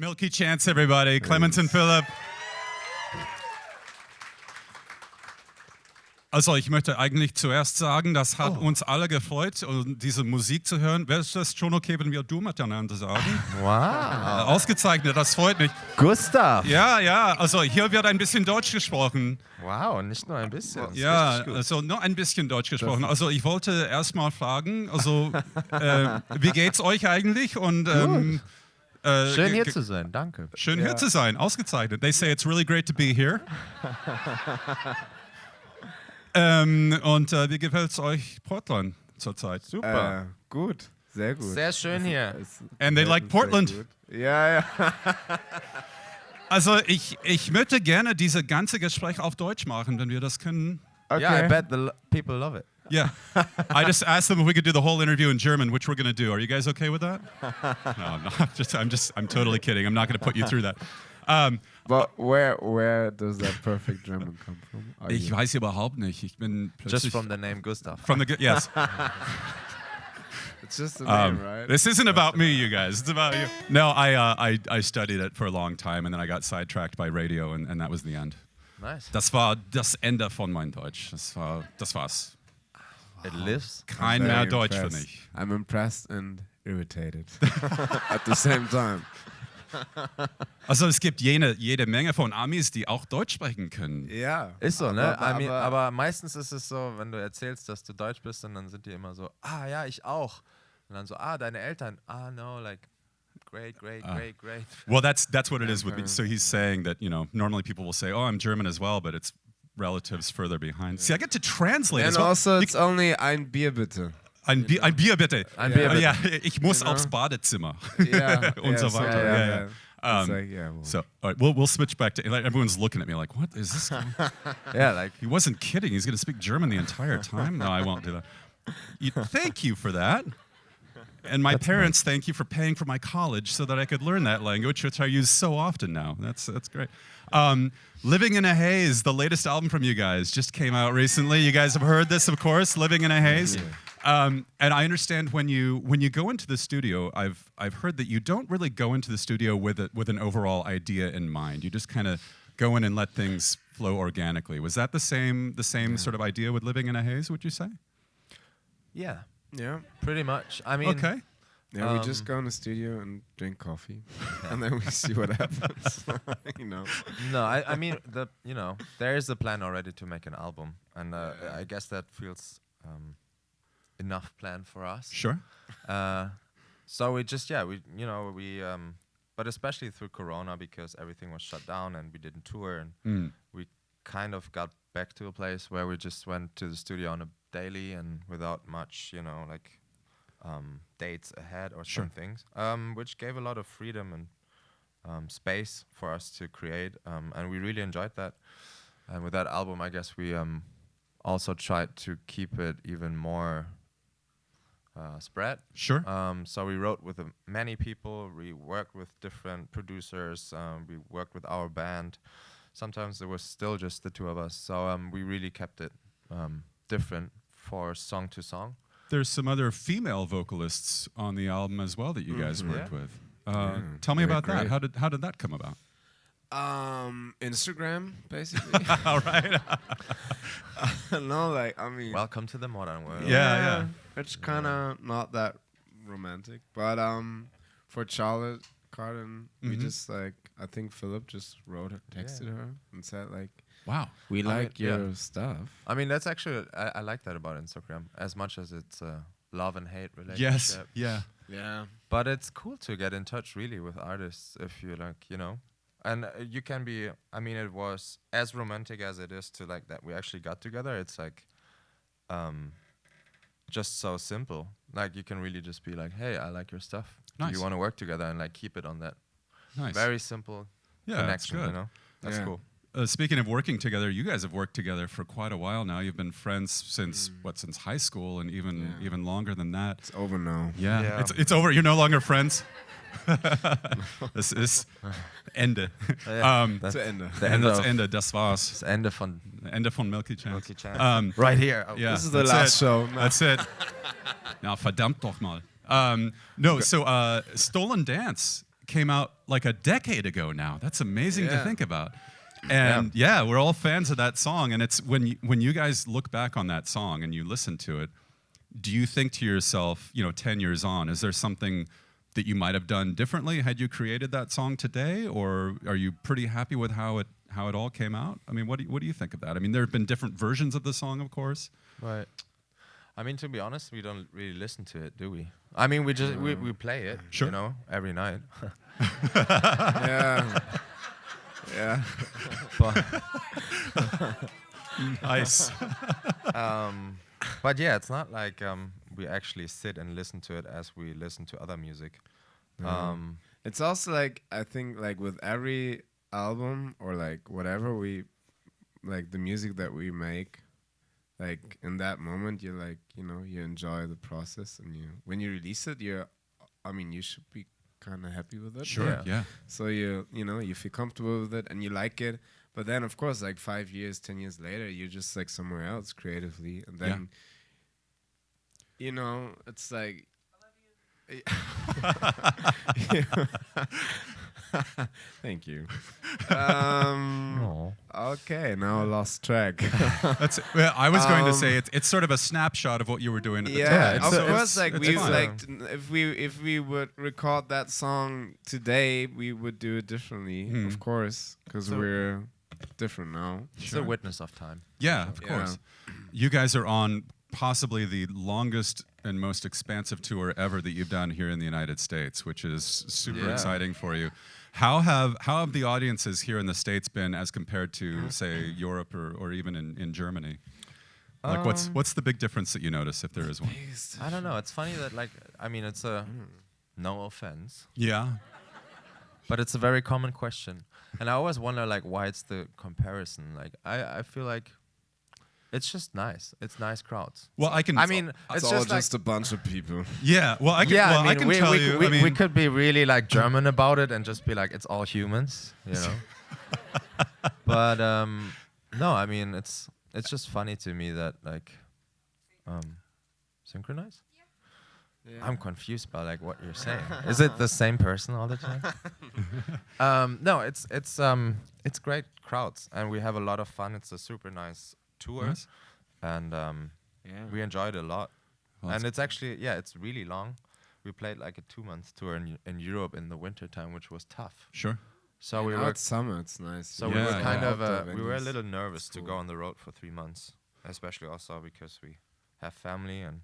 Milky Chance, everybody. Clemens und Philipp. Also ich möchte eigentlich zuerst sagen, das hat uns alle gefreut, diese Musik zu hören. Wäre es schon okay, wenn wir du miteinander sagen? Wow. Ausgezeichnet, das freut mich. Gustav. Ja, also hier wird ein bisschen Deutsch gesprochen. Wow, nicht nur ein bisschen. Ja, also nur ein bisschen Deutsch gesprochen. Also ich wollte erst mal fragen, also wie geht's euch eigentlich? Und schön hier zu sein, danke. Schön hier zu sein, ausgezeichnet. They say it's really great to be here. Und wie gefällt es euch Portland zurzeit? Super. Gut, sehr gut. Sehr schön hier. And they like Portland. Ja. Also ich möchte gerne diese ganze Gespräch auf Deutsch machen, wenn wir das können. Okay. Yeah, I bet the people love it. Yeah. I just asked them if we could do the whole interview in German, which we're going to do. Are you guys okay with that? No, I'm totally kidding. I'm not going to put you through that. But where does that perfect German come from? Ich weiß überhaupt nicht. Ich bin Just from the name Gustav. Yes. It's just a name, right? This isn't about me, you guys. It's about you. No, I studied it for a long time, and then I got sidetracked by radio, and that was the end. Nice. Das war das Ende von meinem Deutsch. Das war's. It lives. Kein mehr Deutsch für mich. I'm impressed and irritated at the same time. Also es gibt jede Menge von Amis, die auch Deutsch sprechen können. Ja. Ist so, ne? Aber aber meistens ist es so, wenn du erzählst, dass du Deutsch bist, und dann sind die immer so, ja, ich auch. Und dann so, deine Eltern, no, like, great. Well, that's what it is with me. So he's saying that, normally people will say, I'm German as well, but it's relatives further behind. See, I get to translate And as well. also it's only ein Bier bitte. Ein Bier bitte. Ein Bier bitte. Ja, ich muss aufs Badezimmer. Yeah. Und so weiter. It's like, well. So, all right, we'll switch back to, like, everyone's looking at me like, what is this guy? Yeah, like, He wasn't kidding. He's going to speak German the entire time? No, I won't do that. Thank you for that. And my parents, thank you for paying for my college so that I could learn that language, which I use so often now. That's great. Living in a Haze, the latest album from you guys, just came out recently. You guys have heard this, of course, Living in a Haze. Yeah. And I understand when you go into the studio, I've heard that you don't really go into the studio with an overall idea in mind. You just kind of go in and let things flow organically. Was that the same sort of idea with Living in a Haze, would you say? Yeah. pretty much. I mean, Okay. Yeah, we just go in the studio and drink coffee, and then we see what happens. No, I mean, there is a plan already to make an album, and I guess that feels enough plan for us. Sure. So we just, but especially through Corona, because everything was shut down and we didn't tour, and we kind of got back to a place where we just went to the studio on a daily and without much, dates ahead or some things, which gave a lot of freedom and space for us to create, and we really enjoyed that. And with that album, I guess we also tried to keep it even more spread. Sure. So we wrote with many people, we worked with different producers, we worked with our band. Sometimes there was still just the two of us, so we really kept it different for song to song. There's some other female vocalists on the album as well that you guys worked with. Tell me about that. How did that come about? Instagram, basically. All right. No, like, I mean, Welcome to the modern world. Yeah. it's kind of not that romantic, but for Charlotte Cardin, we just like, I think Philip just texted her and said like, Wow. we like your stuff. I mean, that's actually, I like that about Instagram, as much as it's a love and hate relationship. Yes. Yeah. Yeah. But it's cool to get in touch really with artists if you like, and you can be, I mean, it was as romantic as it is to like that we actually got together. It's like, just so simple. Like you can really just be like, hey, I like your stuff. Nice. Do you want to work together, and like keep it on that Nice. very simple connection, that's good. That's cool. Speaking of working together, you guys have worked together for quite a while now. You've been friends since since high school, and even longer than that. It's over now. Yeah. It's over. You're no longer friends. Das ist Ende. Zu Ende. Das Ende. Das war's. Das Ende von Milky Chance. Milky Chance. Right here. Oh. Yeah, This is the last show. That's it. Na, verdammt doch mal. No, so Stolen Dance came out like a decade ago now. That's amazing to Yeah. think about. And yeah, we're all fans of that song. And it's when you guys look back on that song and you listen to it, do you think to yourself, 10 years on, is there something that you might have done differently had you created that song today, or are you pretty happy with how it all came out? I mean, what do you think of that? I mean, there have been different versions of the song, of course. Right. I mean, to be honest, we don't really listen to it, do we? I mean, we just we play it, Sure. every night. Yeah. Yeah. but Nice. but yeah, it's not like we actually sit and listen to it as we listen to other music. It's also like, I think, like with every album or like whatever we, like the music that we make, like in that moment you're like, you enjoy the process, and when you release it, you should be kind of happy with it. Sure. Yeah. So you feel comfortable with it and you like it. But then of course, like 5 years, 10 years later, you're just like somewhere else creatively, and then it's like thank you. Okay, now I lost track. Well, I was going to say it's sort of a snapshot of what you were doing at the Yeah, time. of So course. Like it's we fun. like if we would record that song today, we would do it differently, of course, because we're different now. It's a witness of time. Yeah, of course. You guys are on possibly the longest and most expansive tour ever that you've done here in the United States, which is super exciting for you. How have the audiences here in the States been as compared to, say, Europe or even in Germany? Like, what's the big difference that you notice, if there is one? I don't know. It's funny that it's a no offense, Yeah. but it's a very common question, and I always wonder why it's the comparison. I feel like it's just nice. It's nice crowds. Well, it's It's all just just a bunch of people. yeah. Well, I can. yeah. I can tell you. We could be really German about it and just be like, it's all humans, But no, it's just funny to me that synchronize. Yeah. I'm confused by what you're saying. Is it the same person all the time? No, it's great crowds, and we have a lot of fun. It's a super nice tour, Nice. and we enjoyed it a lot. Well, And it's actually it's really long. We played a 2-month tour in Europe in the winter time, which was tough. Sure. So we Now were it's summer. It's nice. so Yeah, we were yeah. kind of Outdoor we were a venues. little nervous to Cool. go on the road for 3 months, especially also because we have family and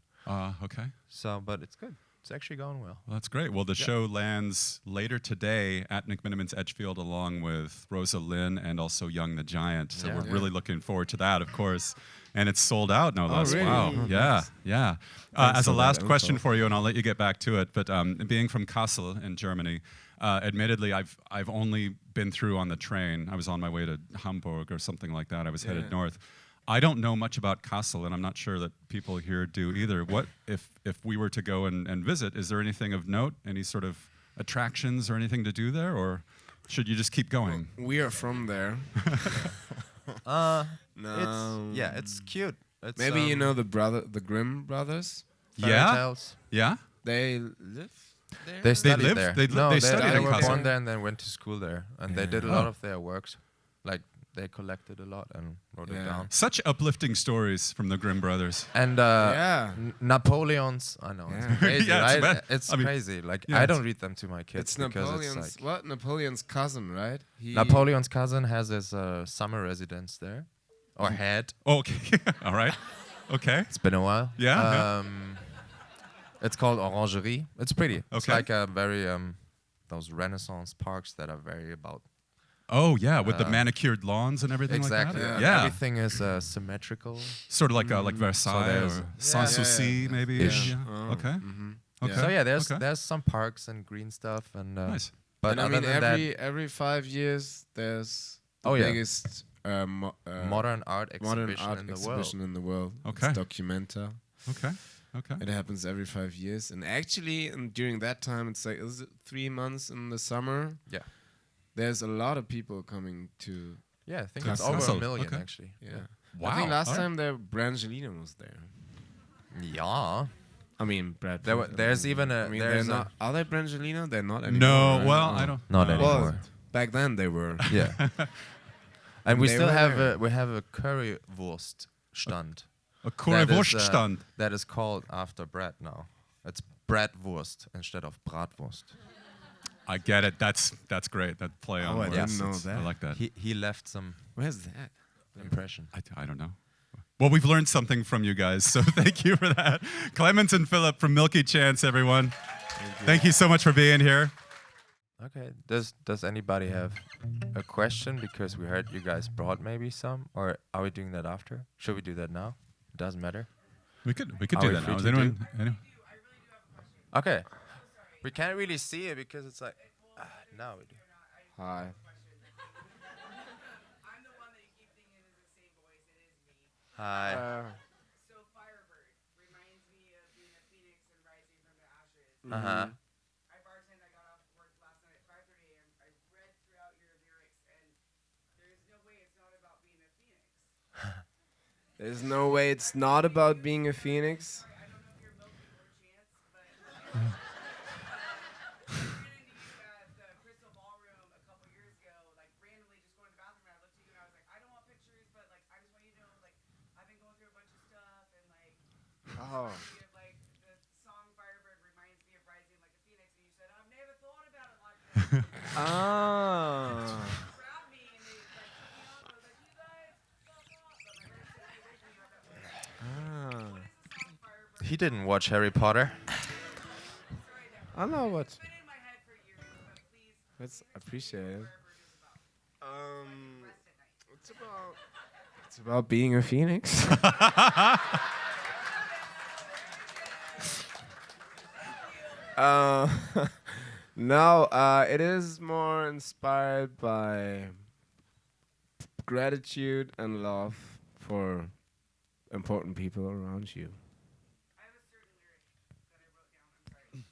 Okay. so. But it's good. It's actually going well. Well, that's great. Well, the show lands later today at McMiniman's Edgefield, along with Rosa Lynn and also Young the Giant. So we're really looking forward to that, of course. And it's sold out, no less. really? Wow. Oh, Yeah, nice. yeah. Thanks As a for that last info. question for you, and I'll let you get back to it. But being from Kassel in Germany, admittedly, I've only been through on the train. I was on my way to Hamburg or something like that. I was headed north. I don't know much about Kassel, and I'm not sure that people here do either. What if we were to go and visit? Is there anything of note? Any sort of attractions or anything to do there, or should you just keep going? We are from there. No. It's cute. It's, Maybe the Grimm brothers. fairy Yeah? tales. Yeah. They live there. They studied lived- there. they li- no, they studied they in were Kassel. born there and then went to school there, and they did a lot of their works. They collected a lot and wrote it down. Such uplifting stories from the Grimm brothers. And Napoleon's, I know Yeah. it's crazy, Yeah, it's right? bad. It's I mean, crazy. yeah, I don't read them to my kids It's because Napoleon's it's like Napoleon's cousin, right? Napoleon's cousin has his summer residence there, or had. Oh, okay. All right. Okay. It's been a while. Yeah, It's called Orangerie. It's pretty. It's Okay. like a very those Renaissance parks that are very about. Oh, yeah, with the manicured lawns and everything Exactly. like that. Yeah. Everything is symmetrical. Sort of like Versailles there's- or Sanssouci, maybe. Ish. Yeah. Oh, Okay. Okay. So yeah, Okay. there's some parks and green stuff and. Nice. But And I other mean, than every 5 years there's the Oh, yeah. biggest that, modern art modern exhibition art in the exhibition in the world. Okay. It's Documenta. Okay. Okay. It happens every 5 years, and actually, during that time, it's like is it 3 months in the summer. Yeah. There's a lot of people coming to. Yeah, I think Kassel. it's over Kassel, a million okay. actually. Yeah. Wow. I think last all right. time there, Brangelina was there. Yeah. I mean, Brad. There's even a. I mean, there's they're a not. Are they Brangelina? They're not anymore. No, right? well, Oh. I don't. Not no. anymore. Well, back then they were. Yeah. And we They still were have there. a currywurst stand. A That is, Currywurststand. that is called after bread now. It's Bratwurst instead of Bratwurst. I get it. That's great. That play on Oh, I words. didn't know It's- I that. like that. He left some Where's that? impression. I don't know. Well, we've learned something from you guys, so thank you for that. Clemens and Philip from Milky Chance, everyone. Thank you so much for being here. Okay. Does anybody have a question? Because we heard you guys brought maybe some, or are we doing that after? Should we do that now? It doesn't matter. We could Are do we that free now. Is to do? anyone? Okay. We can't really see it because it's like now we do. Hi. I'm the one that you keep thinking is the same voice. It is me. Hi. So Firebird reminds me of being a phoenix and rising from the ashes. Uh-huh. I bartended. I got off work last night at 5:30 a.m. I read throughout your lyrics, and there's no way it's not about being a phoenix. There's no way it's not about being a phoenix. I don't know if you're Milky or Chance, but I ran into you at the Crystal Ballroom a couple years ago, like randomly just going to the bathroom, and I looked at you and I was like, I don't want pictures, but like I just want you to know, like I've been going through a bunch of stuff, and like Oh. like the song Firebird reminds me of rising like a phoenix, and you said I've never thought about it like that. Ah. Grabbed me and they like took me off. I was like, you guys, stop off. But my friend said away from you out that way. Ah. What is the song Firebird? He didn't watch Harry Potter. Sorry, that I know what. it's been in my head for years, but please. That's appreciated. Firebird is about. It's about. It's about being a phoenix. uh, no, it is more inspired by gratitude and love for important people around you. I have a certain lyric that I wrote down.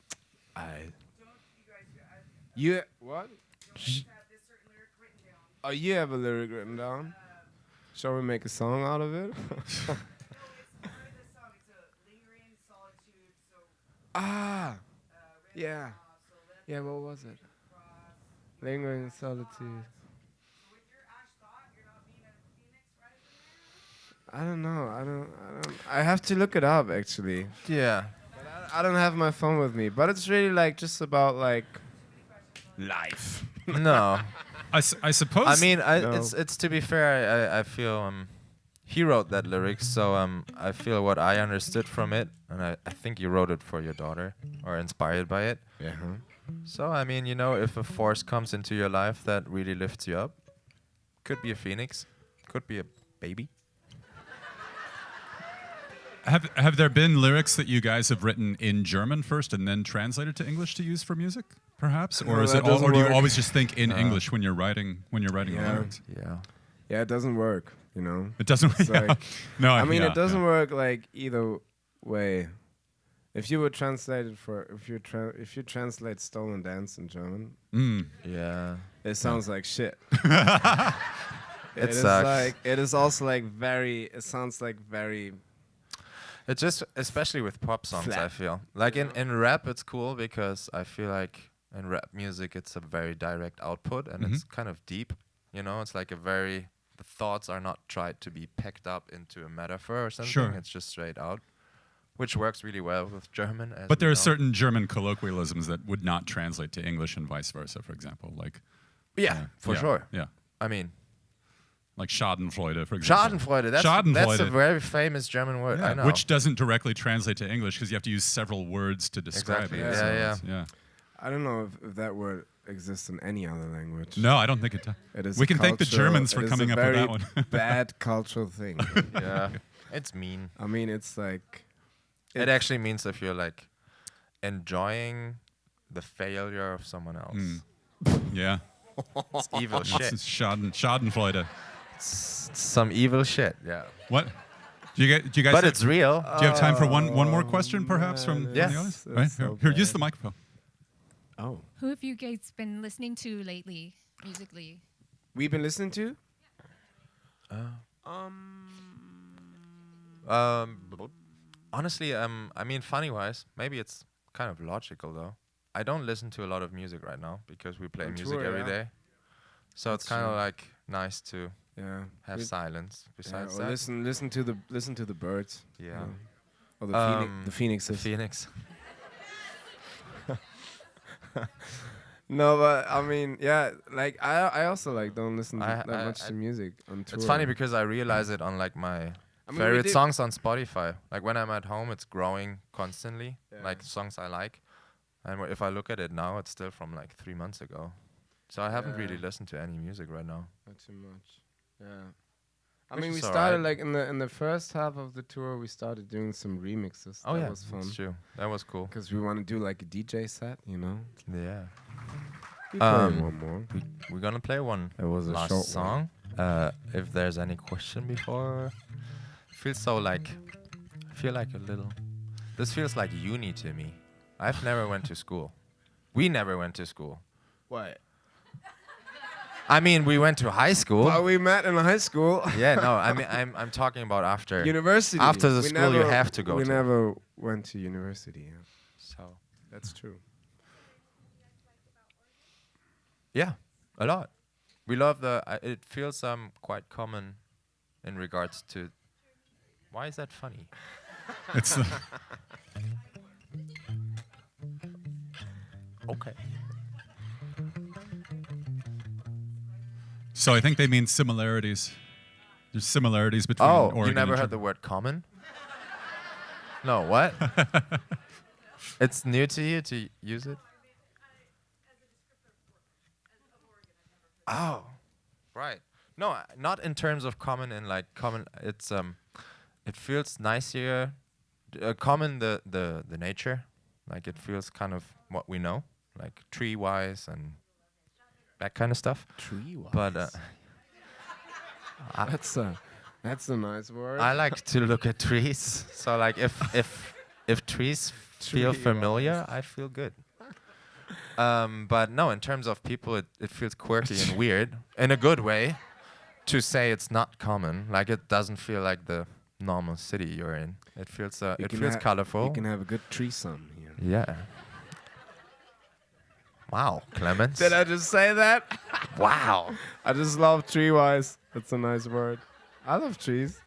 I'm sorry. Don't you guys? You what? Don't you have this certain lyric written down? Oh, you have a lyric written down. Shall we make a song out of it? No, it's part of the song. It's a lingering solitude. So. Ah, Red yeah, so left yeah. What was it? cross. Lingering solitude. So with your ash thought, you're not being a phoenix rising there? I don't know. I don't. I have to look it up actually. Yeah. I don't have my phone with me, but it's really like just about like life. No. I suppose. I mean, No. it's to be fair. I feel he wrote that lyrics, so I feel what I understood from it, and I think you wrote it for your daughter or inspired by it. Yeah. So I mean, you know, if a force comes into your life that really lifts you up, could be a phoenix, could be a baby. have there been lyrics that you guys have written in German first and then translated to English to use for music, perhaps, or No, is that it all, doesn't or do you work. always just think in English when you're writing the Yeah. lyrics? Yeah. Yeah, it doesn't work. You know. It doesn't. It's Yeah. like- No, I mean, yeah, it doesn't yeah. work like either way. If you would translate it if you translate "Stolen Dance" in German, Yeah. it sounds like shit. It is sucks. like it is also like very. It sounds like very. It's just, especially with pop songs, I Flat. feel. Like in rap, it's cool because I feel like in rap music, it's a very direct output and it's kind of deep. You know, it's like the thoughts are not tried to be packed up into a metaphor or something. Sure. It's just straight out, which works really well with German. As But we there are know. certain German colloquialisms that would not translate to English and vice versa. For example, like Yeah, for yeah, sure. Yeah, I mean, like Schadenfreude, for example. Schadenfreude, that's Schadenfreude. a very famous German word. Yeah, I know. which doesn't directly translate to English because you have to use several words to describe Exactly, it. yeah, So yeah. it's- yeah. I don't know if that word exists in any other language. No, I don't think it does. It is We a can thank the cultural- Germans for it is coming a up with very that one. bad cultural thing. Yeah, it's mean. I mean, it's like It actually means if you're like enjoying the failure of someone else. Yeah. It's evil It's shit. Schadenfreude. It's some evil shit. Yeah. What? Do you guys But have, it's real. do you have time for one more question, perhaps, from man, Yeah. the audience? it's Right? so Here, use bad. the microphone. oh, Who have you guys been listening to lately, musically? we've been listening to. Honestly, I mean, funny-wise, maybe it's kind of logical though. I don't listen to a lot of music right now because we play On music tour, every yeah. day. So That's it's kind of true. like nice to Yeah. have We- silence. Yeah, Besides or that, listen to the birds. you Yeah. know. Or the Um, phoenixes. Phoenix. No, but I mean, yeah, like I also like don't listen I- that I- much I- to music on tour. It's funny because I realize it on like my I mean, we favorite did- songs on Spotify. Like when I'm at home, it's growing constantly. Yeah. Like songs I like, and if I look at it now, it's still from like 3 months ago. So I haven't really Yeah. listened to any music right now. Not too much. Yeah. I Which mean, we is started alright. like in the first half of the tour, we started doing some remixes. Oh that yeah, was fun. that's true. That was cool. Because we want to do like a DJ set, you know. Yeah. We play Um, one more. We're gonna play one It was a last short song. If there's any question before, feels so like, I feel like a little. This feels like uni to me. I've never went to school. We never went to school. What? I mean, we went to high school. Well, we met in high school. Yeah, no, I mean, I'm talking about after. University. After the We school you never- have to go We to. never went to university. Yeah. So That's true. yeah, a lot. We love the. It feels quite common, in regards to. Why is that funny? It's Okay. so I think they mean similarities. There's similarities between Oh, Oregon you never and heard the word common? No, what? It's new to you to use it? Oh, right. No, not in terms of common in like common. It's it feels nicer. Common the nature, like it feels kind of what we know, like tree wise and that kind of stuff. Tree wise. But that's a nice word. I like to look at trees. So like if trees feel Tree familiar, I feel good. But no, in terms of people, it feels quirky and weird in a good way to say it's not common. Like it doesn't feel like the normal city you're in. It feels You it can feels ha- colorful. You can have a good threesome here. Yeah. Wow, Clemens. Did I just say that? Wow. I just love tree wise. That's a nice word. I love trees.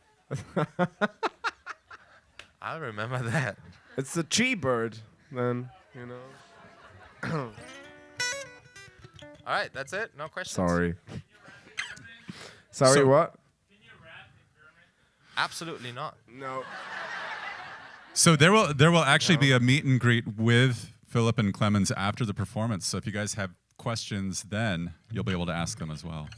I'll remember that. It's a tree bird, then, you know. All right, that's it. No questions. Sorry. Sorry, So- what? Absolutely not. No. So there will actually be a meet and greet with Philip and Clemens after the performance. So if you guys have questions, then you'll be able to ask them as well.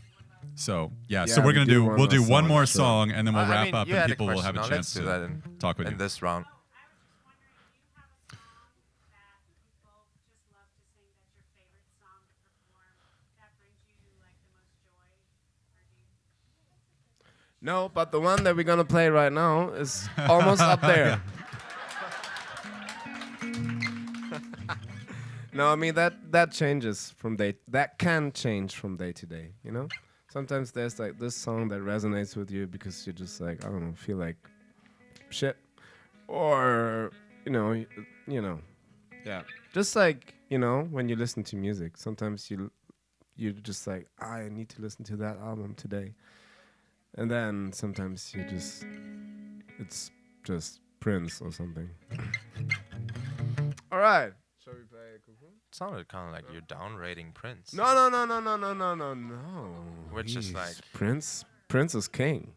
So yeah, so Yeah, we're gonna we do do one we'll more do one song, more sure. song and then we'll I wrap mean, up you and had a people will have a question. Now chance let's do that to in, talk with in you. this round. I was just wondering, do you have a song that people just love to sing, that's your favorite song to perform, that brings you like the most joy? Or do you No, but the one that we're gonna play right now is almost up there. No, I mean that changes from day. That can change from day to day. You know, sometimes there's like this song that resonates with you because you're just like, I don't know, feel like shit, or you know, yeah. Just like, you know, when you listen to music, sometimes you're just like, I need to listen to that album today. And then sometimes it's just Prince or something. All right. Shall we play Cuckoo? It sounded kind of like you're downrating Prince. No. Which is He's like- Prince is king.